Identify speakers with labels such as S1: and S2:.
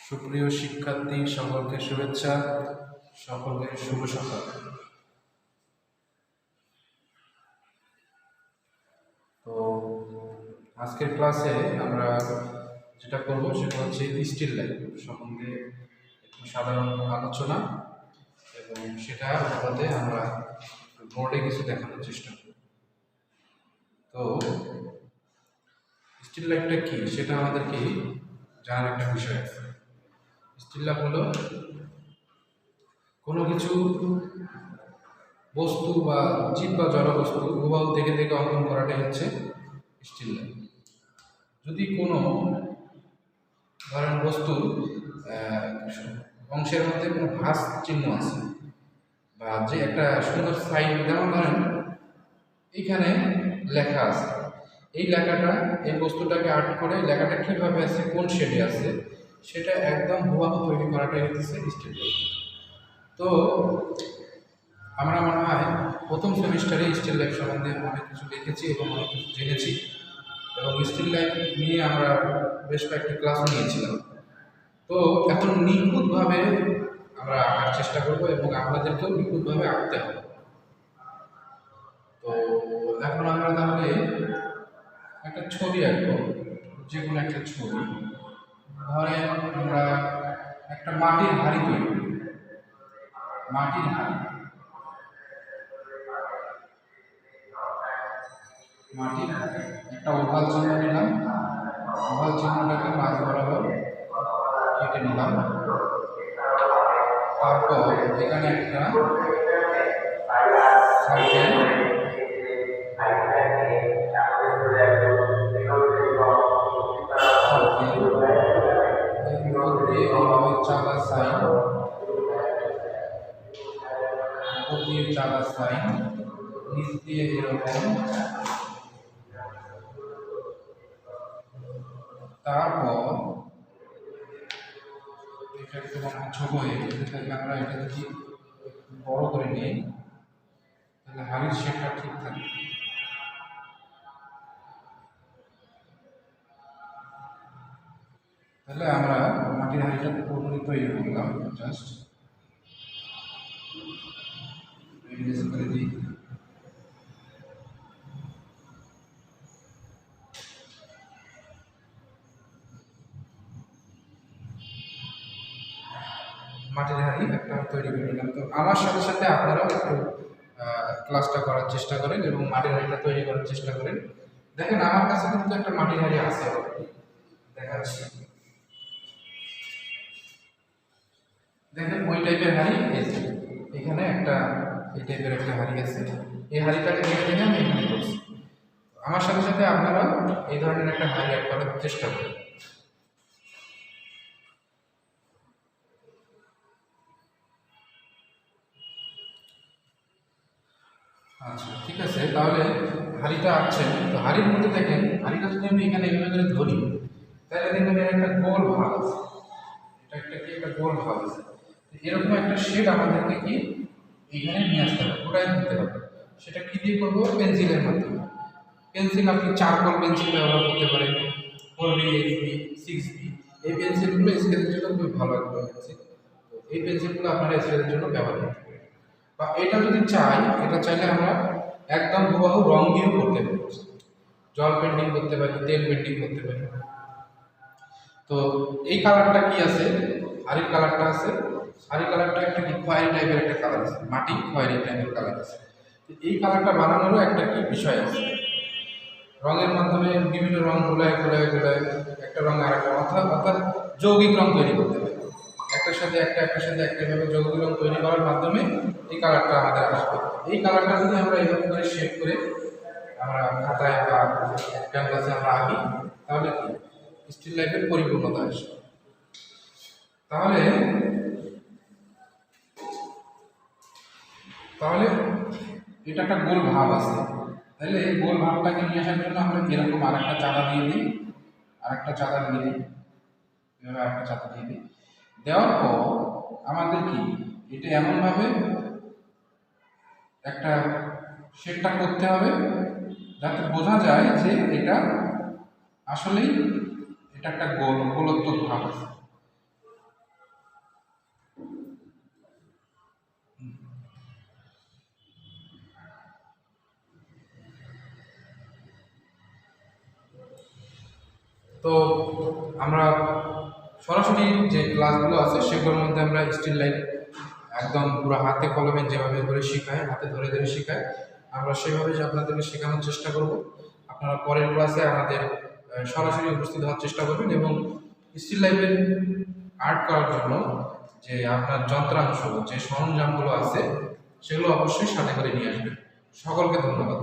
S1: সুপ্রিয় শিক্ষার্থী সকলকে শুভেচ্ছা, সকলকে শুভ সকাল। তো আজকের ক্লাসে আমরা যেটা করব সেটা হচ্ছে স্টিল লাইফ সম্বন্ধে একটু সাধারণ আলোচনা, এবং সেটা আমাদের আমরা বোর্ডে কিছু দেখানোর চেষ্টা করব। তো স্টিল লাইফটা কি সেটা আমাদেরকে জানার একটা বিষয় আছে। স্টিল লাইফ হলো কোনো কিছু বস্তু বা জীব বা জড়বস্তু হুবহু দেখে দেখে অঙ্কন করাটাই হচ্ছে স্টিল লাইফ। যদি কোনো ধরেন বস্তুর অংশের মধ্যে কোনো ভাঁজ চিহ্ন আছে বা যে একটা সুন্দর সাইন, যেমন ধরেন এইখানে লেখা আছে, এই লেখাটা এই বস্তুটাকে আর্ট করে লেখাটা কীভাবে আছে, কোন শেডে আছে, সেটা একদম হুবহু তৈরি করাটাই হচ্ছে স্টিল লাইফ। তো আমরা মনে হয় প্রথম সেমিস্টারে স্টিল লাইফ সম্বন্ধে অনেক কিছু লিখেছি এবং অনেক কিছু জেনেছি, এবং স্টিল লাইফ নিয়ে আমরা বেশ কয়েকটি ক্লাসও নিয়েছিলাম। তো এখন নিখুঁতভাবে আমরা আঁকার চেষ্টা করব এবং আপনাদেরকেও নিখুঁতভাবে আঁকতে হবে। তো এখন আমরা তাহলে একটা ছবি আঁকবো, যে কোনো একটা ছবি। ধরেন আমরা একটা মাটির হাঁড়ি তৈরি করি, মাটির হাঁড়ি, মাটির একটা ওভাল চিহ্ন নিলাম, ওভাল চিহ্নটাকে মাঝ বরাবর কেটে নিলাম। তারপর এখানে একটা সার্কেল, চাঁদা সাইন, উপর দিয়ে চাঁদা সাইন, নিচ দিয়ে এরকম। তারপর এটা একটু ছোট হয়ে গেছে, তাহলে আমরা এটা যদি বড় করে নিই তাহলে হাড়ির শেপটা ঠিক থাকে। তাহলে আমরা মাটির হাঁড়িটা পুরোপুরি তৈরি করলাম। জাস্ট করে দিই। মাটির হাঁড়ি একটা তৈরি করে নিলাম। তো আমার সাথে সাথে আপনারাও একটু ক্লাসটা করার চেষ্টা করেন এবং মাটির হাঁড়িটা তৈরি করার চেষ্টা করেন। দেখেন আমার কাছে কিন্তু একটা মাটির হাঁড়ি আছে, দেখাচ্ছি। দেখেন ওই টাইপের হাঁড়ি এখানে একটা এই টাইপের একটা হাঁড়ি আছে, এই হাঁড়িটাকে দেখে দেখে আমি এখানে করছি। আমার সাথে সাথে আপনারা এই ধরনের একটা হাঁড়ি অ্যাড করার চেষ্টা করেন। আচ্ছা, ঠিক আছে। তাহলে হাঁড়িটা আঁকছেন, তো হাঁড়ির মধ্যে দেখেন হাঁড়িটা যদি আমি এখানে এভাবে করে ধরি তাহলে দেখবেন এর একটা গোল ভাগ আছে, এটা একটা গোল ভাগ আছে। এরকম একটা শেড আমাদেরকে কি এখানে নিয়ে আসতে হবে, ওটাই ধরতে হবে। সেটা কি দিয়ে করবো? পেন্সিলের মাধ্যমে। পেন্সিল আপনি চারকোল পেন্সিল ব্যবহার করতে পারেন, 4B, 8B, 6B। এই পেন্সিলগুলো স্কেচের জন্য খুবই ভালো একটা পেন্সিল। তো এই পেন্সিলগুলো আপনারা স্কেচের জন্য ব্যবহার করতে পারেন। বা এটা যদি চাই, এটা চাইলে আমরা একদম হুবহু রং দিয়েও করতে পারি, জল পেন্টিং করতে পারি, তেল পেন্টিং করতে পারি। তো এই কালারটা কি আছে, হাড়ির কালারটা আছে, হাড়ির কালারটা একটা কি খয়েরি টাইপের একটা কালার আছে, মাটি খয়েরি টাইপের কালার আছে। এই কালারটা বানানোরও একটা কি বিষয় আছে, রঙের মাধ্যমে বিভিন্ন রং গোলায় গোলায় গোলায় একটা রং আর একটা অর্থাৎ যৌগিক রং তৈরি করতে পারি। একটার সাথে একটা এভাবে যৌগিক রং তৈরি করার মাধ্যমে এই কালারটা আমাদের আসবে। এই কালারটা যদি আমরা এইভাবে করে শেড করে আমরা খাতায় বা ক্যানভাসে আমরা আঁকি, তাহলে কি স্টিল লাইফের পরিপূর্ণতা আসবে। তাহলে এটা একটা গোল ভাব আছে। তাহলে এই গোল ভাবটাকে নিয়ে আসার জন্য আমরা এরকম আরেকটা চাঁদা দিয়ে দিই, আরেকটা চাঁদা দিয়ে দিই, এভাবে আরেকটা চাঁদা দিয়ে দিই। দেওয়ার পর আমাদের কি এটা এমনভাবে একটা শেডটা করতে হবে যাতে বোঝা যায় যে এটা আসলেই এটা একটা গোলত্ব ভাব আছে। তো আমরা সরাসরি যে ক্লাসগুলো আছে সেগুলোর মধ্যে আমরা স্টিল লাইন একদম পুরো হাতে কলমে যেভাবে করে শেখায়, হাতে ধরে ধরে শেখায়, আমরা সেভাবে যে আপনাদেরকে শেখানোর চেষ্টা করব। আপনারা পরের ক্লাসে আমাদের সরাসরি উপস্থিত হওয়ার চেষ্টা করবেন এবং স্টিল লাইফের আর্ট করার জন্য যে আপনার যন্ত্রাংশ, যে সরঞ্জামগুলো আছে সেগুলো অবশ্যই সাথে করে নিয়ে আসবেন। সকলকে ধন্যবাদ।